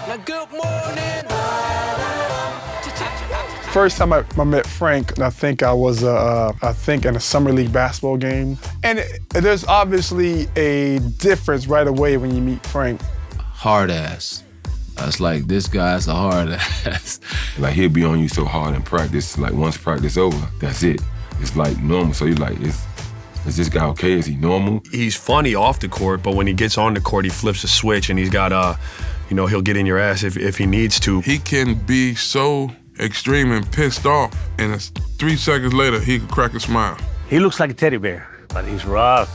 Good morning. First time I met Frank, I think I was in a summer league basketball game. And there's obviously a difference right away when you meet Frank. Hard ass. It's like, this guy's a hard ass. Like, he'll be on you so hard in practice, like once practice over, that's it. It's like normal, so you're like, is this guy okay? Is he normal? He's funny off the court, but when he gets on the court, he flips a switch and he's got, he'll get in your ass if he needs to. He can be so extreme and pissed off, and 3 seconds later, he could crack a smile. He looks like a teddy bear, but he's rough.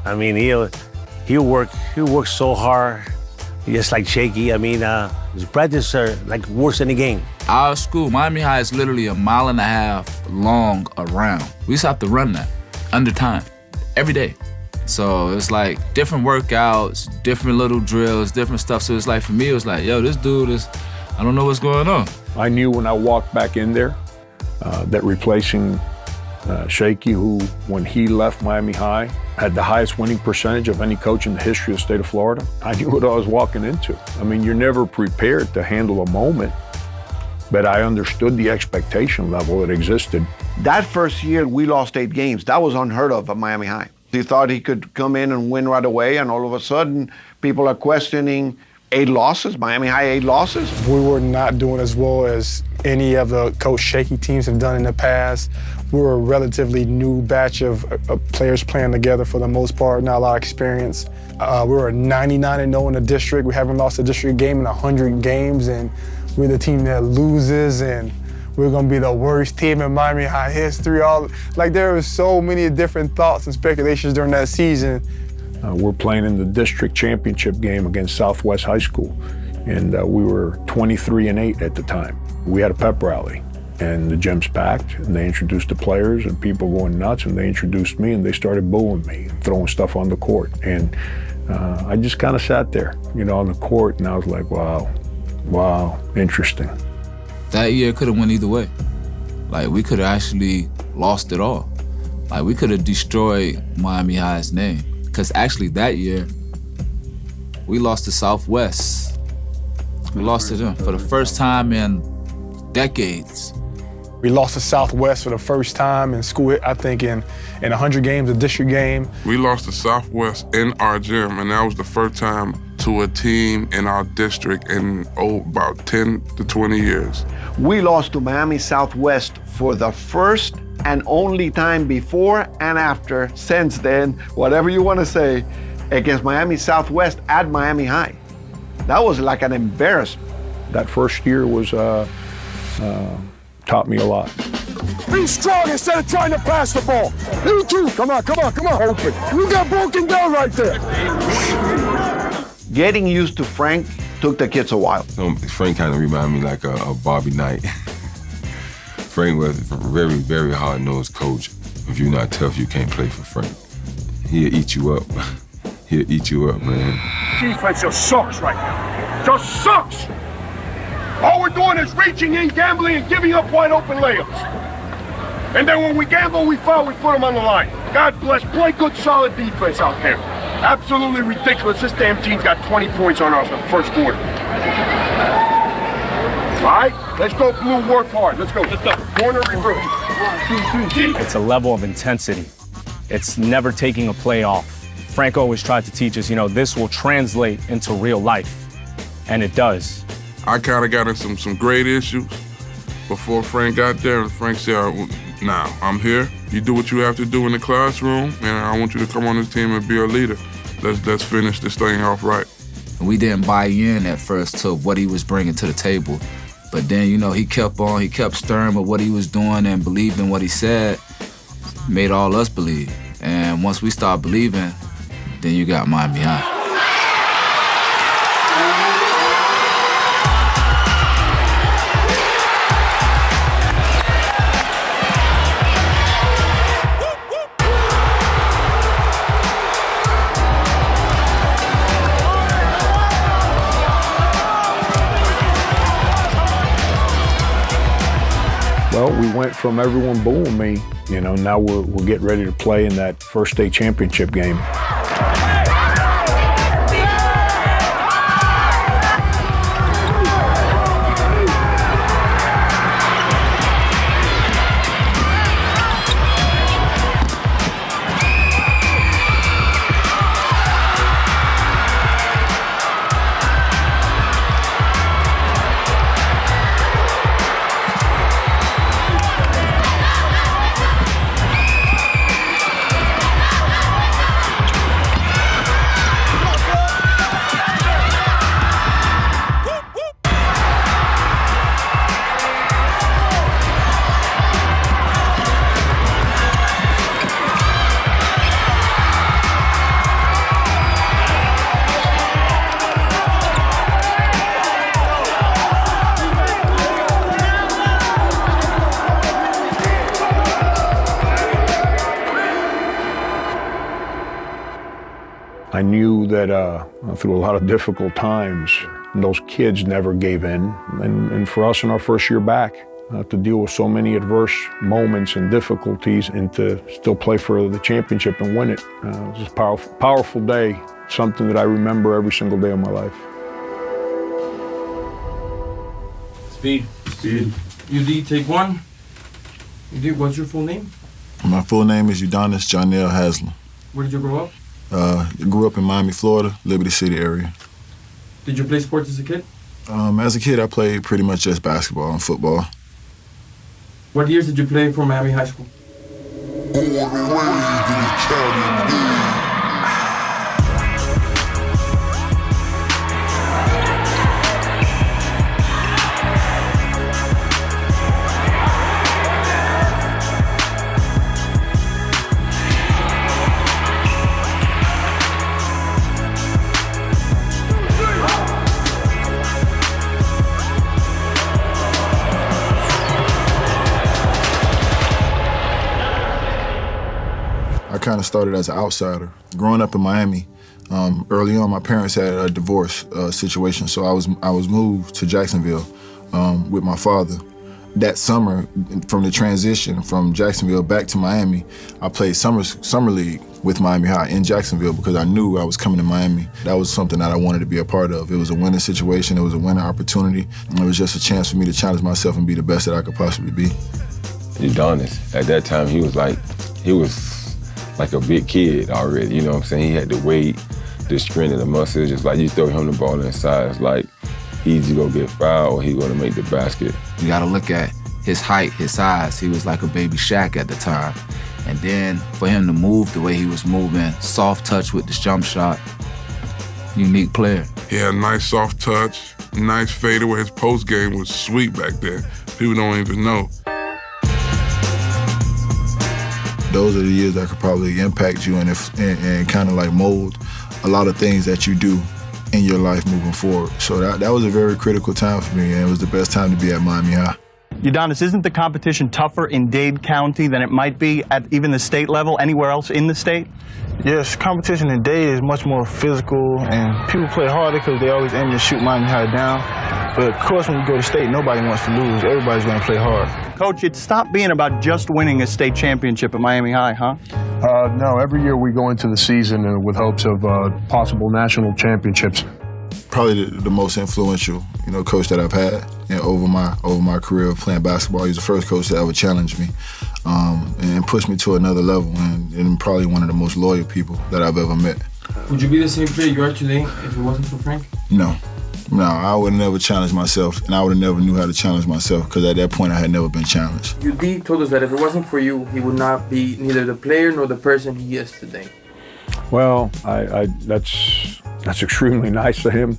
I mean, he'll work so hard, just like Shaky. I mean, his practice are like worse than the game. Our school, Miami High, is literally 1.5 miles long around. We used to have to run that under time, every day. So it's like different workouts, different little drills, different stuff. So it's like, for me, it was like, yo, this dude is, I don't know what's going on. I knew when I walked back in there that replacing Shaky, who, when he left Miami High, had the highest winning percentage of any coach in the history of the state of Florida. I knew what I was walking into. I mean, you're never prepared to handle a moment, but I understood the expectation level that existed. That first year, we lost 8 games. That was unheard of at Miami High. He thought he could come in and win right away, and all of a sudden, people are questioning 8 losses, Miami High 8 losses. We were not doing as well as any of the Coach Shaky teams have done in the past. We were a relatively new batch of players playing together for the most part, not a lot of experience. We were 99-0 in the district. We haven't lost a district game in 100 games, and we're the team that loses, and we're gonna be the worst team in Miami High history. There were so many different thoughts and speculations during that season. We're playing in the district championship game against Southwest High School, and we were 23-8 at the time. We had a pep rally, and the gym's packed, and they introduced the players, and people going nuts, and they introduced me, and they started booing me, and throwing stuff on the court. And I just kind of sat there, on the court, and I was like, wow, interesting. That year could have went either way. Like, we could have actually lost it all. Like, we could have destroyed Miami High's name. Because actually that year, we lost to Southwest. We lost to them for the first time in decades. We lost to Southwest for the first time in school, I think in 100 games, a district game. We lost to Southwest in our gym, and that was the first time to a team in our district in about 10 to 20 years. We lost to Miami Southwest for the first and only time before and after, since then, whatever you want to say, against Miami Southwest at Miami High. That was like an embarrassment. That first year was taught me a lot. Be strong instead of trying to pass the ball. You too, come on, open. You got broken down right there. Getting used to Frank took the kids a while. Frank kind of reminded me like a Bobby Knight. Frank was a very, very hard-nosed coach. If you're not tough, you can't play for Frank. He'll eat you up. He'll eat you up, man. Defense just sucks right now. Just sucks. All we're doing is reaching in, gambling, and giving up wide-open layups. And then when we gamble, we foul, we put them on the line. God bless, play good, solid defense out there. Absolutely ridiculous. This damn team's got 20 points on us in the first quarter. All right, let's go blue, work hard. Let's go. Corner reverse. 1, 2, 3. It's a level of intensity. It's never taking a play off. Frank always tried to teach us, this will translate into real life. And it does. I kind of got in some great issues before Frank got there, and Frank said, now, I'm here. You do what you have to do in the classroom, and I want you to come on this team and be a leader. Let's finish this thing off right. We didn't buy in at first to what he was bringing to the table. But then, he kept stirring with what he was doing and believed in what he said, made all us believe. And once we start believing, then you got Miami High. Well, we went from everyone booing me, now we're getting ready to play in that first state championship game. I knew that through a lot of difficult times, those kids never gave in. And for us in our first year back, to deal with so many adverse moments and difficulties and to still play for the championship and win it. It was just a powerful day, something that I remember every single day of my life. Speed. UD, take one. UD, what's your full name? My full name is Udonis Jonell Haslam. Where did you grow up? I grew up in Miami, Florida, Liberty City area. Did you play sports as a kid? As a kid, I played pretty much just basketball and football. What years did you play for Miami High School? I kind of started as an outsider. Growing up in Miami, early on, my parents had a divorce situation, so I was moved to Jacksonville with my father. That summer, from the transition from Jacksonville back to Miami, I played summer league with Miami High in Jacksonville because I knew I was coming to Miami. That was something that I wanted to be a part of. It was a winning situation. It was a winning opportunity. It was just a chance for me to challenge myself and be the best that I could possibly be. Udonis, at that time, he was like a big kid already, you know what I'm saying? He had the weight, the strength, and the muscles. Just like you throw him the ball inside, it's like he's either gonna get fouled or he's gonna make the basket. You gotta look at his height, his size. He was like a baby Shaq at the time. And then for him to move the way he was moving, soft touch with this jump shot, unique player. He had a nice soft touch, nice fadeaway. His post game was sweet back there. People don't even know. Those are the years that could probably impact you and kind of like mold a lot of things that you do in your life moving forward. So that was a very critical time for me, and it was the best time to be at Miami High. Udonis, isn't the competition tougher in Dade County than it might be at even the state level, anywhere else in the state? Yes, competition in Dade is much more physical, and people play harder because they always aim to shoot Miami High down. But of course, when you go to state, nobody wants to lose. Everybody's going to play hard. Coach, it stopped being about just winning a state championship at Miami High, huh? No, every year we go into the season with hopes of possible national championships. Probably the most influential, coach that I've had over my career of playing basketball. He's the first coach that ever challenged me and pushed me to another level, and probably one of the most loyal people that I've ever met. Would you be the same player you are today if it wasn't for Frank? No, I would have never challenged myself, and I would have never knew how to challenge myself because at that point I had never been challenged. UD told us that if it wasn't for you, he would not be neither the player nor the person he is today. Well, that's extremely nice of him,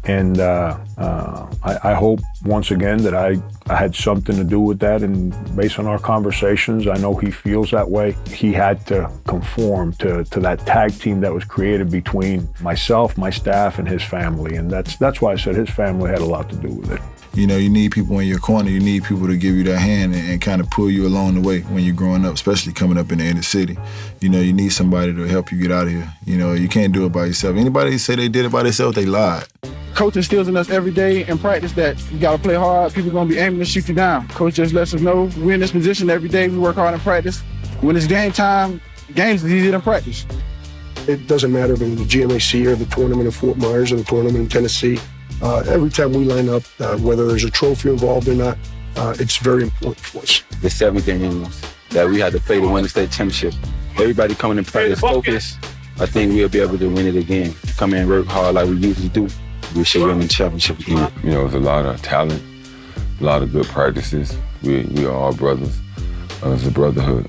and I hope once again that I had something to do with that. And based on our conversations, I know he feels that way. He had to conform to that tag team that was created between myself, my staff, and his family, and that's why I said his family had a lot to do with it. You need people in your corner. You need people to give you that hand and kind of pull you along the way when you're growing up, especially coming up in the inner city. You need somebody to help you get out of here. You can't do it by yourself. Anybody say they did it by themselves, they lied. Coach instills in us every day in practice that you got to play hard. People are going to be aiming to shoot you down. Coach just lets us know we're in this position every day. We work hard in practice. When it's game time, games is easier than practice. It doesn't matter if it's the GMAC or the tournament in Fort Myers or the tournament in Tennessee. Every time we line up, whether there's a trophy involved or not, it's very important for us. The 7 games that we had to play to win the state championship. Everybody coming in practice focused. I think we'll be able to win it again. Come in and work hard like we usually do. We should win the championship again. There's a lot of talent, a lot of good practices. We are all brothers. It's a brotherhood.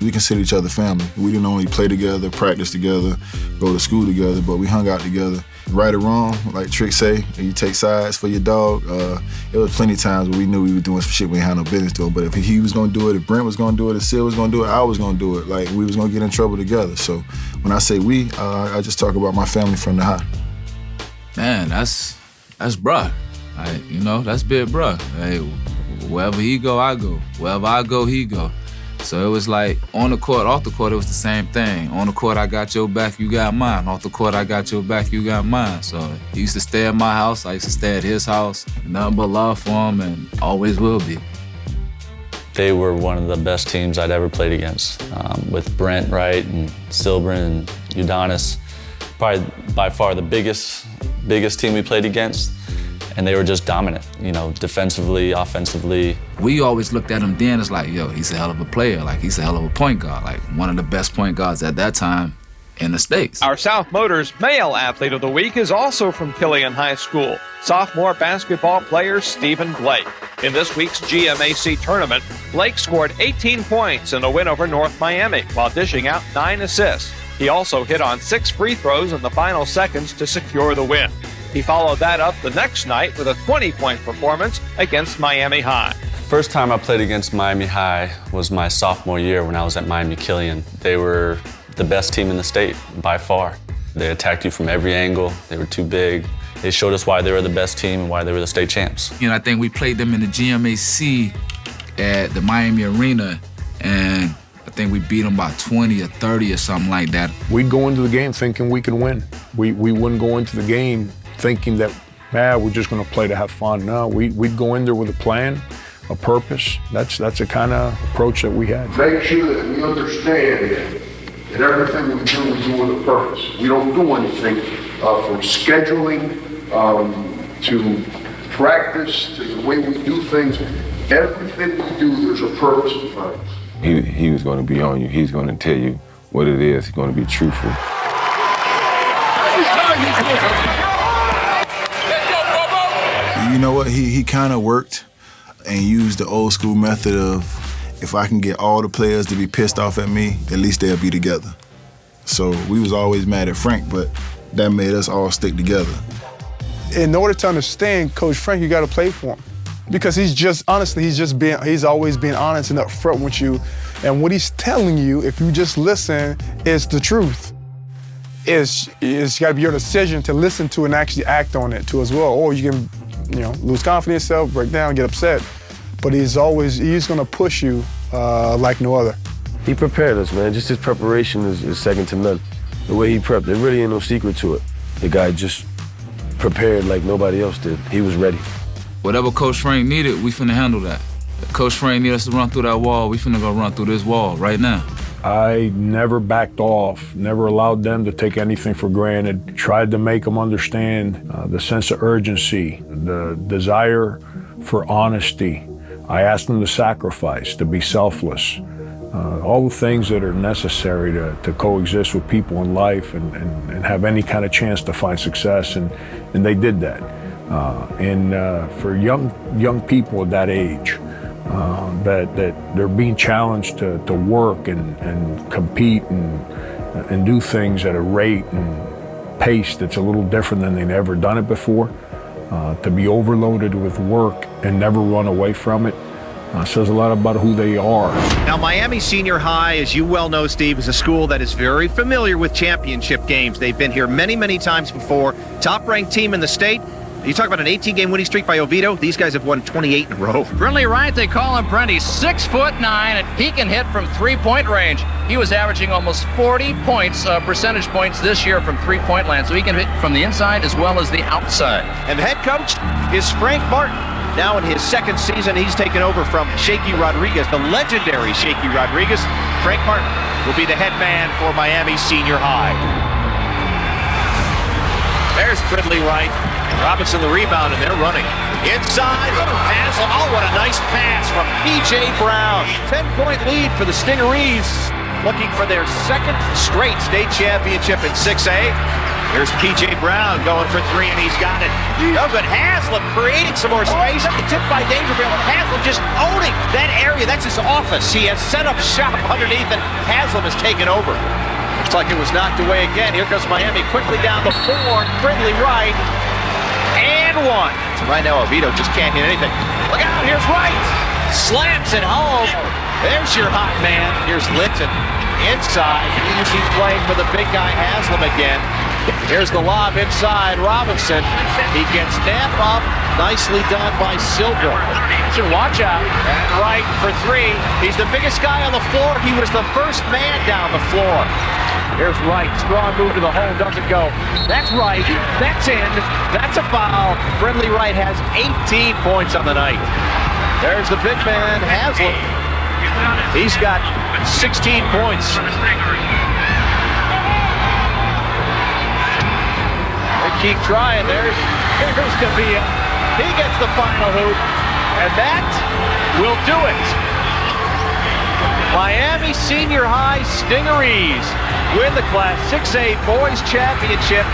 We consider each other family. We didn't only play together, practice together, go to school together, but we hung out together. Right or wrong, like Trick say, you take sides for your dog. It was plenty of times where we knew we were doing some shit we ain't had no business doing, but if he was gonna do it, if Brent was gonna do it, if Sil was gonna do it, I was gonna do it. Like, we was gonna get in trouble together. So when I say we, I just talk about my family from the high. Man, that's bruh. That's big bruh. Hey, wherever he go, I go. Wherever I go, he go. So it was like, on the court, off the court, it was the same thing. On the court, I got your back, you got mine. Off the court, I got your back, you got mine. So he used to stay at my house, I used to stay at his house. Nothing but love for him, and always will be. They were one of the best teams I'd ever played against, with Brent Wright and Silbrin and Udonis. Probably by far the biggest team we played against. And they were just dominant, you know, defensively, offensively. We always looked at him then as like, yo, he's a hell of a player. Like, he's a hell of a point guard. Like, one of the best point guards at that time in the States. Our South Motors Male Athlete of the Week is also from Killian High School, sophomore basketball player Stephen Blake. In this week's GMAC tournament, Blake scored 18 points in a win over North Miami while dishing out 9 assists. He also hit on 6 free throws in the final seconds to secure the win. He followed that up the next night with a 20-point performance against Miami High. First time I played against Miami High was my sophomore year when I was at Miami Killian. They were the best team in the state, by far. They attacked you from every angle. They were too big. They showed us why they were the best team and why they were the state champs. You know, I think we played them in the GMAC at the Miami Arena, and I think we beat them by 20 or 30 or something like that. We'd go into the game thinking we could win. We wouldn't go into the game thinking that, we're just going to play to have fun. No, we'd go in there with a plan, a purpose. That's the kind of approach that we had. Make sure that we understand that everything we do with a purpose. We don't do anything from scheduling to practice to the way we do things. Everything we do, there's a purpose behind it. He was going to be on you. He's going to tell you what it is. He's going to be truthful. You know what? He kind of worked and used the old school method of, if I can get all the players to be pissed off at me, at least they'll be together. So we was always mad at Frank, but that made us all stick together. In order to understand Coach Frank, you got to play for him. Because he's always been honest and upfront with you. And what he's telling you, if you just listen, is the truth. It's got to be your decision to listen to and actually act on it too as well. Or you can, lose confidence in yourself, break down, get upset. But he's going to push you like no other. He prepared us, man. Just his preparation is second to none. The way he prepped, there really ain't no secret to it. The guy just prepared like nobody else did. He was ready. Whatever Coach Frank needed, we finna handle that. If Coach Frank needed us to run through that wall, we finna go run through this wall right now. I never backed off, never allowed them to take anything for granted, tried to make them understand the sense of urgency, the desire for honesty. I asked them to sacrifice, to be selfless, all the things that are necessary to coexist with people in life and have any kind of chance to find success, and they did that. For young people at that age, that they're being challenged to work and compete and do things at a rate and pace that's a little different than they've ever done it before, to be overloaded with work and never run away from it, says a lot about who they are. Now, Miami Senior High, as you well know, Steve, is a school that is very familiar with championship games. They've been here many, many times before. Top-ranked team in the state. You talk about an 18-game winning streak by Oviedo. These guys have won 28 in a row. Brindley Wright, they call him Brent. He's 6'9", and he can hit from three-point range. He was averaging almost 40 points, percentage points this year from three-point land. So he can hit from the inside as well as the outside. And the head coach is Frank Martin. Now in his second season, he's taken over from Shaky Rodriguez, the legendary Shaky Rodriguez. Frank Martin will be the head man for Miami Senior High. There's Brindley Wright. Robinson the rebound, and they're running. Inside, Asylum. Oh, what a nice pass from P.J. Brown. 10-point lead for the Stingarees, looking for their second straight state championship in 6A. There's P.J. Brown going for three, and he's got it. Oh, but Asylum creating some more space. Tipped by Dangerfield. Asylum just owning that area. That's his office. He has set up shop underneath, and Asylum has taken over. Looks like it was knocked away again. Here goes Miami quickly down the floor. Brindley Wright. And one. So right now, Oviedo just can't hit anything. Look out, here's Wright. Slams it home. There's your hot man. Here's Litton. Inside. He's playing for the big guy, Asylum again. Here's the lob inside. Robinson. He gets Knapp up. Nicely done by Silver. Should watch out. And Wright for three. He's the biggest guy on the floor. He was the first man down the floor. Here's Wright. Strong move to the hole. Doesn't go. That's right. That's in. That's a foul. Brindley Wright has 18 points on the night. There's the big man, Haslam. He's got 16 points. They keep trying. There's Davia. He gets the final hoop, and that will do it. Miami Senior High Stingarees win the Class 6A Boys Championship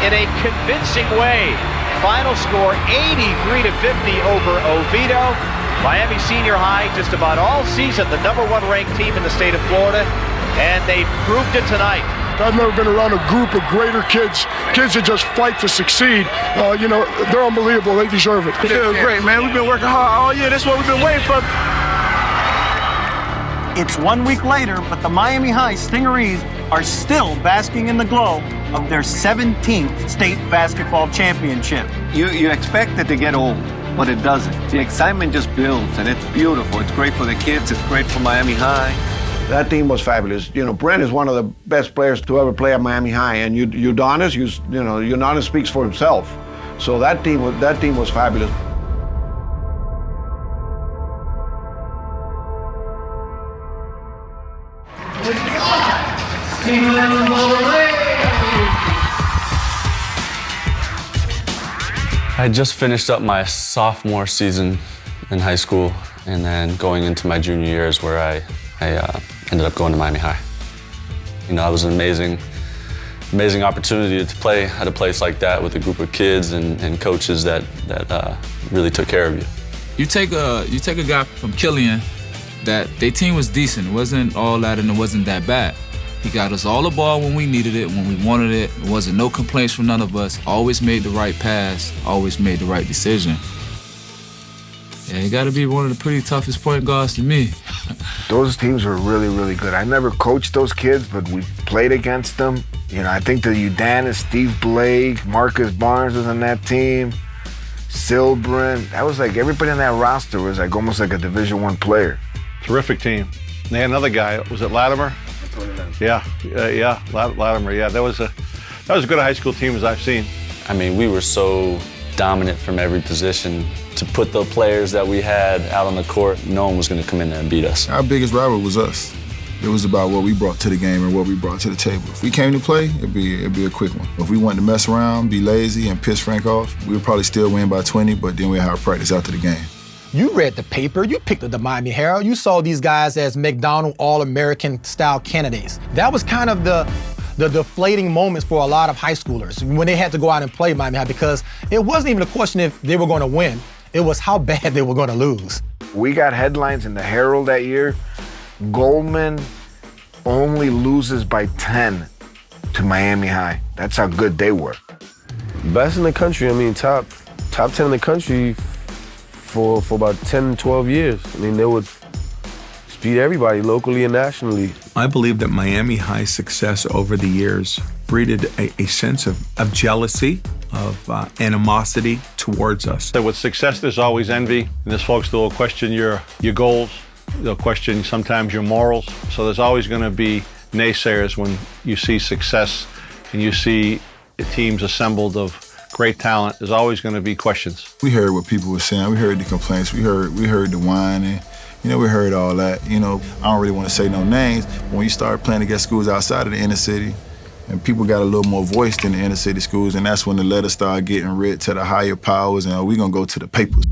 in a convincing way. Final score 83-50 over Oviedo. Miami Senior High just about all season the #1 ranked team in the state of Florida, and they proved it tonight. I've never been around a group of greater kids that just fight to succeed. You know, they're unbelievable. They deserve it. Feel great, man. We've been working hard all year. That's what we've been waiting for. It's 1 week later, but the Miami High Stingarees are still basking in the glow of their 17th state basketball championship. You expect it to get old, but it doesn't. The excitement just builds, and it's beautiful. It's great for the kids. It's great for Miami High. That team was fabulous. You know, Brent is one of the best players to ever play at Miami High, and Udonis speaks for himself. So that team was fabulous. I just finished up my sophomore season in high school, and then going into my junior year is where I ended up going to Miami High. You know, it was an amazing opportunity to play at a place like that with a group of kids and coaches that really took care of you. You take a guy from Killian that their team was decent. It wasn't all that and it wasn't that bad. He got us all the ball when we needed it, when we wanted it. It wasn't no complaints from none of us. Always made the right pass, always made the right decision. Yeah, he got to be one of the pretty toughest point guards to me. Those teams were really, really good. I never coached those kids, but we played against them. You know, I think the Udonis, Steve Blake, Marcus Barnes was on that team, Silbrin. That was like, everybody on that roster was like almost like a Division I player. Terrific team. And they had another guy, was it Latimer? Latimer. Yeah, that was as good a high school team as I've seen. I mean, we were so dominant from every position. To put the players that we had out on the court, no one was going to come in there and beat us. Our biggest rival was us. It was about what we brought to the game and what we brought to the table. If we came to play, it'd be a quick one. If we wanted to mess around, be lazy, and piss Frank off, we would probably still win by 20, but then we'd have practice after the game. You read the paper, you picked up the Miami Herald, you saw these guys as McDonald All-American style candidates. That was kind of the deflating moments for a lot of high schoolers when they had to go out and play Miami High, because it wasn't even a question if they were going to win. It was how bad they were going to lose. We got headlines in the Herald that year. Goldman only loses by 10 to Miami High. That's how good they were. Best in the country. I mean, top 10 in the country for about 10, 12 years. I mean, they would beat everybody locally and nationally. I believe that Miami High's success over the years breeded a sense of jealousy, of animosity towards us. With success, there's always envy, and there's folks that will question your goals. They'll question sometimes your morals. So there's always going to be naysayers when you see success and you see teams assembled of great talent. There's always going to be questions. We heard what people were saying. We heard the complaints. We heard the whining. You know, we heard all that. You know, I don't really want to say no names, but when you start playing against schools outside of the inner city, and people got a little more voice than the inner city schools, and that's when the letters start getting read to the higher powers, and we're going to go to the papers.